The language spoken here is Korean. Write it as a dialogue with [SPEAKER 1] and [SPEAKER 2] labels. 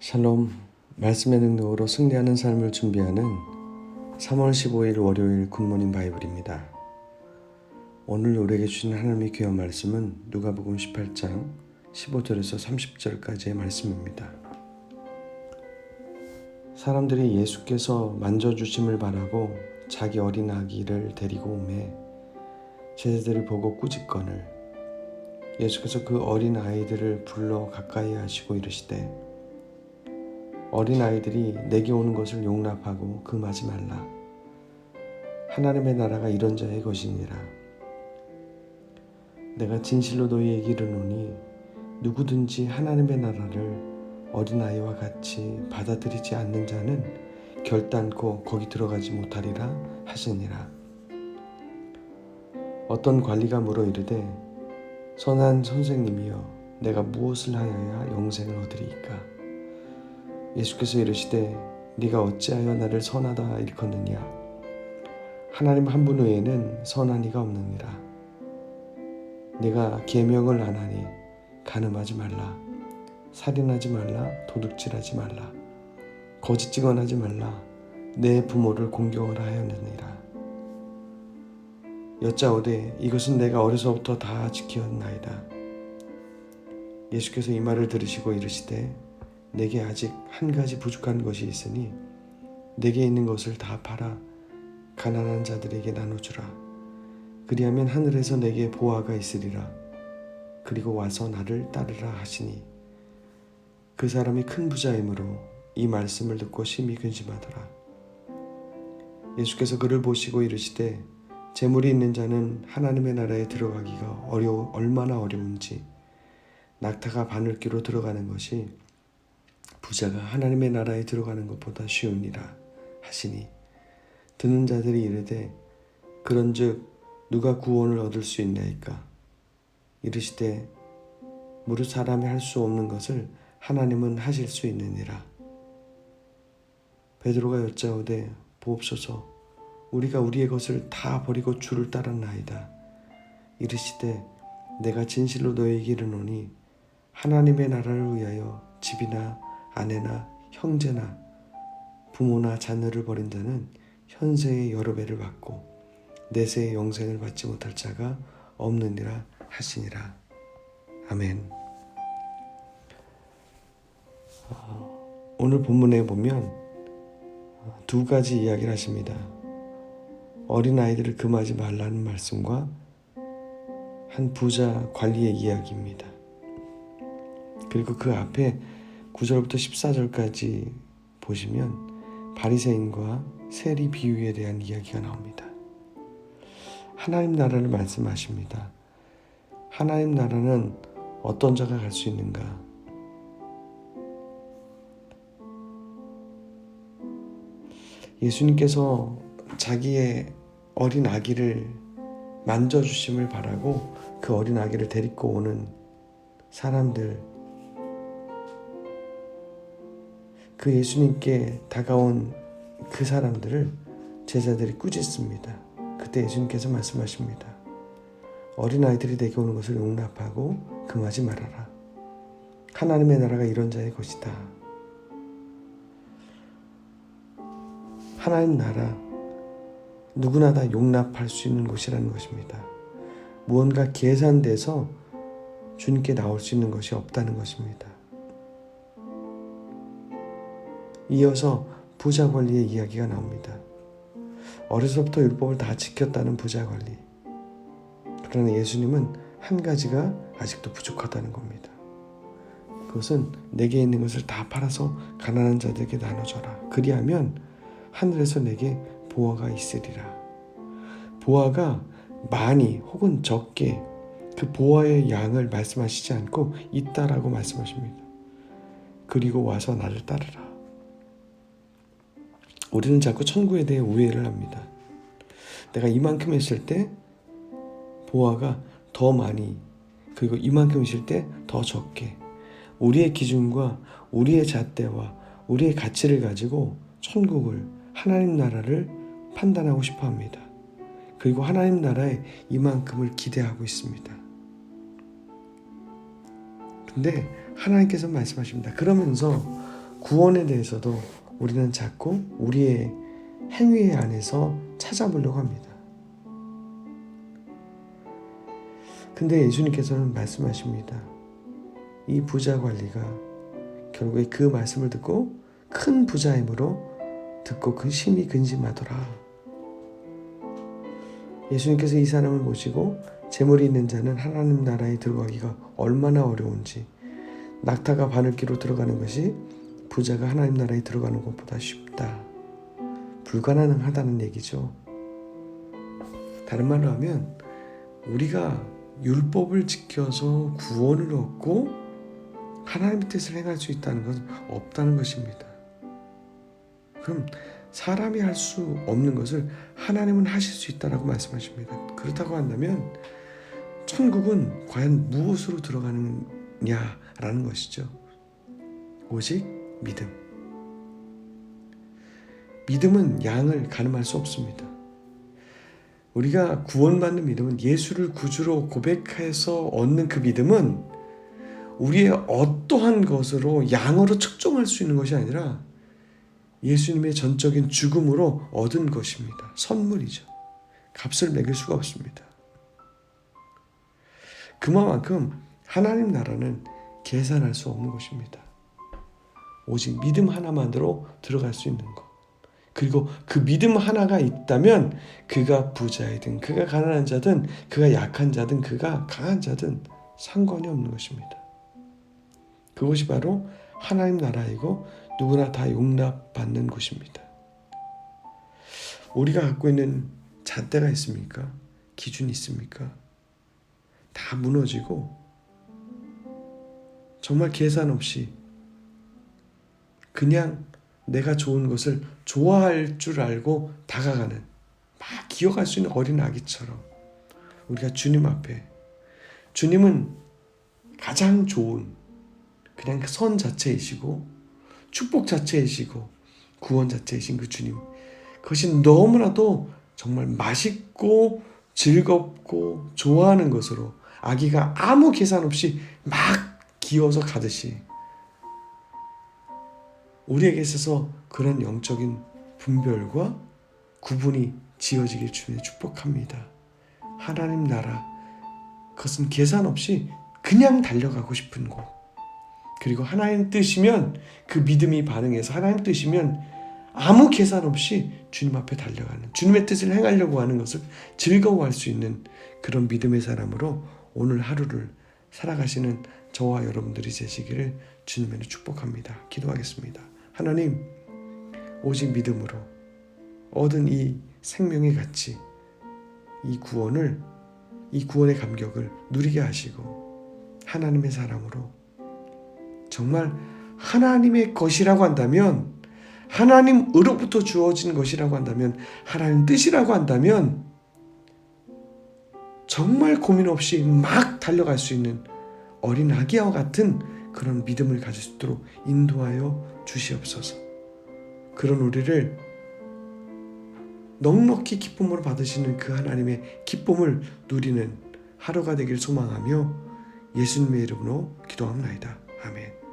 [SPEAKER 1] 샬롬, 말씀의 능력으로 승리하는 삶을 준비하는 3월 15일 월요일 굿모닝 바이블입니다. 오늘 우리에게 주신 하나님의 귀한 말씀은 누가복음 18장 15절에서 30절까지의 말씀입니다. 사람들이 예수께서 만져주심을 바라고 자기 어린 아기를 데리고 오매 제자들이 보고 꾸짖거늘 예수께서 그 어린 아이들을 불러 가까이 하시고 이르시되 어린 아이들이 내게 오는 것을 용납하고 금하지 말라. 하나님의 나라가 이런 자의 것이니라. 내가 진실로 너희에게 이르노니 누구든지 하나님의 나라를 어린아이와 같이 받아들이지 않는 자는 결단코 거기 들어가지 못하리라 하시니라. 어떤 관리가 물어 이르되 선한 선생님이여 내가 무엇을 하여야 영생을 얻으리이까? 예수께서 이르시되 네가 어찌하여 나를 선하다 일컫느냐? 하나님 한 분 외에는 선한 이가 없느니라. 네가 계명을 안 하니 간음하지 말라, 살인하지 말라, 도둑질하지 말라, 거짓 증언하지 말라, 내 부모를 공경하라 하였느니라. 여짜오되 이것은 내가 어려서부터 다 지켰나이다. 예수께서 이 말을 들으시고 이르시되 내게 아직 한 가지 부족한 것이 있으니 내게 있는 것을 다 팔아 가난한 자들에게 나눠주라. 그리하면 하늘에서 내게 보화가 있으리라. 그리고 와서 나를 따르라 하시니 그 사람이 큰 부자이므로 이 말씀을 듣고 심히 근심하더라. 예수께서 그를 보시고 이르시되 재물이 있는 자는 하나님의 나라에 들어가기가 얼마나 어려운지 낙타가 바늘귀로 들어가는 것이 부자가 하나님의 나라에 들어가는 것보다 쉬우니라 하시니 듣는 자들이 이르되 그런즉 누가 구원을 얻을 수 있나이까? 이르시되 무릇 사람이 할 수 없는 것을 하나님은 하실 수 있느니라. 베드로가 여짜오되 보옵소서 우리가 우리의 것을 다 버리고 주를 따랐나이다. 이르시되 내가 진실로 너희에게 이르노니 하나님의 나라를 위하여 집이나 아내나 형제나 부모나 자녀를 버린 자는 현세의 여러 배를 받고 내세의 영생을 받지 못할 자가 없느니라 하시니라. 아멘. 오늘 본문에 보면 두 가지 이야기를 하십니다. 어린아이들을 금하지 말라는 말씀과 한 부자 관리의 이야기입니다. 그리고 그 앞에 9절부터 14절까지 보시면 바리새인과 세리 비유에 대한 이야기가 나옵니다. 하나님 나라를 말씀하십니다. 하나님 나라는 어떤 자가 갈 수 있는가? 예수님께서 자기의 어린 아기를 만져주심을 바라고 그 어린 아기를 데리고 오는 사람들, 그 예수님께 다가온 그 사람들을 제자들이 꾸짖습니다. 그때 예수님께서 말씀하십니다. 어린아이들이 내게 오는 것을 용납하고 금하지 말아라. 하나님의 나라가 이런 자의 것이다. 하나님 나라 누구나 다 용납할 수 있는 곳이라는 것입니다. 무언가 계산돼서 주님께 나올 수 있는 것이 없다는 것입니다. 이어서 부자 관리의 이야기가 나옵니다. 어려서부터 율법을 다 지켰다는 부자 관리. 그러나 예수님은 한 가지가 아직도 부족하다는 겁니다. 그것은 내게 있는 것을 다 팔아서 가난한 자들에게 나눠줘라. 그리하면 하늘에서 내게 보화가 있으리라. 보화가 많이 혹은 적게 그 보화의 양을 말씀하시지 않고 있다라고 말씀하십니다. 그리고 와서 나를 따르라. 우리는 자꾸 천국에 대해 오해를 합니다. 내가 이만큼 했을 때 보화가 더 많이, 그리고 이만큼 했을 때 더 적게, 우리의 기준과 우리의 잣대와 우리의 가치를 가지고 천국을, 하나님 나라를 판단하고 싶어 합니다. 그리고 하나님 나라에 이만큼을 기대하고 있습니다. 근데 하나님께서 말씀하십니다. 그러면서 구원에 대해서도 우리는 자꾸 우리의 행위 안에서 찾아보려고 합니다. 근데 예수님께서는 말씀하십니다. 이 부자 관리가 결국에 그 말씀을 듣고 큰 부자임으로 듣고 그 심히 근심하더라. 예수님께서 이 사람을 모시고 재물이 있는 자는 하나님 나라에 들어가기가 얼마나 어려운지, 낙타가 바늘기로 들어가는 것이 부자가 하나님 나라에 들어가는 것보다 쉽다, 불가능하다는 얘기죠. 다른 말로 하면 우리가 율법을 지켜서 구원을 얻고 하나님의 뜻을 행할 수 있다는 것은 없다는 것입니다. 그럼 사람이 할 수 없는 것을 하나님은 하실 수 있다라고 말씀하십니다. 그렇다고 한다면 천국은 과연 무엇으로 들어가느냐라는 것이죠. 오직 믿음. 믿음은 양을 가늠할 수 없습니다. 우리가 구원받는 믿음은, 예수를 구주로 고백해서 얻는 그 믿음은 우리의 어떠한 것으로 양으로 측정할 수 있는 것이 아니라 예수님의 전적인 죽음으로 얻은 것입니다. 선물이죠. 값을 매길 수가 없습니다. 그만큼 하나님 나라는 계산할 수 없는 것입니다. 오직 믿음 하나만으로 들어갈 수 있는 것. 그리고 그 믿음 하나가 있다면 그가 부자이든 그가 가난한 자든 그가 약한 자든 그가 강한 자든 상관이 없는 것입니다. 그것이 바로 하나님 나라이고 누구나 다 용납받는 곳입니다. 우리가 갖고 있는 잣대가 있습니까? 기준이 있습니까? 다 무너지고 정말 계산 없이 그냥 내가 좋은 것을 좋아할 줄 알고 다가가는, 막 기어갈 수 있는 어린 아기처럼 우리가 주님 앞에, 주님은 가장 좋은 그냥 그 선 자체이시고 축복 자체이시고 구원 자체이신 그 주님, 그것이 너무나도 정말 맛있고 즐겁고 좋아하는 것으로 아기가 아무 계산 없이 막 기어서 가듯이 우리에게 있어서 그런 영적인 분별과 구분이 지어지길 주님 축복합니다. 하나님 나라, 그것은 계산 없이 그냥 달려가고 싶은 곳, 그리고 하나님 뜻이면 그 믿음이 반응해서 하나님 뜻이면 아무 계산 없이 주님 앞에 달려가는, 주님의 뜻을 행하려고 하는 것을 즐거워할 수 있는 그런 믿음의 사람으로 오늘 하루를 살아가시는 저와 여러분들이 되시기를 주님의 축복합니다. 기도하겠습니다. 하나님, 오직 믿음으로 얻은 이 생명의 가치, 이 구원의 감격을 누리게 하시고 하나님의 사람으로 정말 하나님의 것이라고 한다면, 하나님으로부터 주어진 것이라고 한다면, 하나님 뜻이라고 한다면 정말 고민 없이 막 달려갈 수 있는 어린 아기와 같은 그런 믿음을 가질 수 있도록 인도하여 주시옵소서. 그런 우리를 넉넉히 기쁨으로 받으시는 그 하나님의 기쁨을 누리는 하루가 되길 소망하며 예수님의 이름으로 기도합니다. 아멘.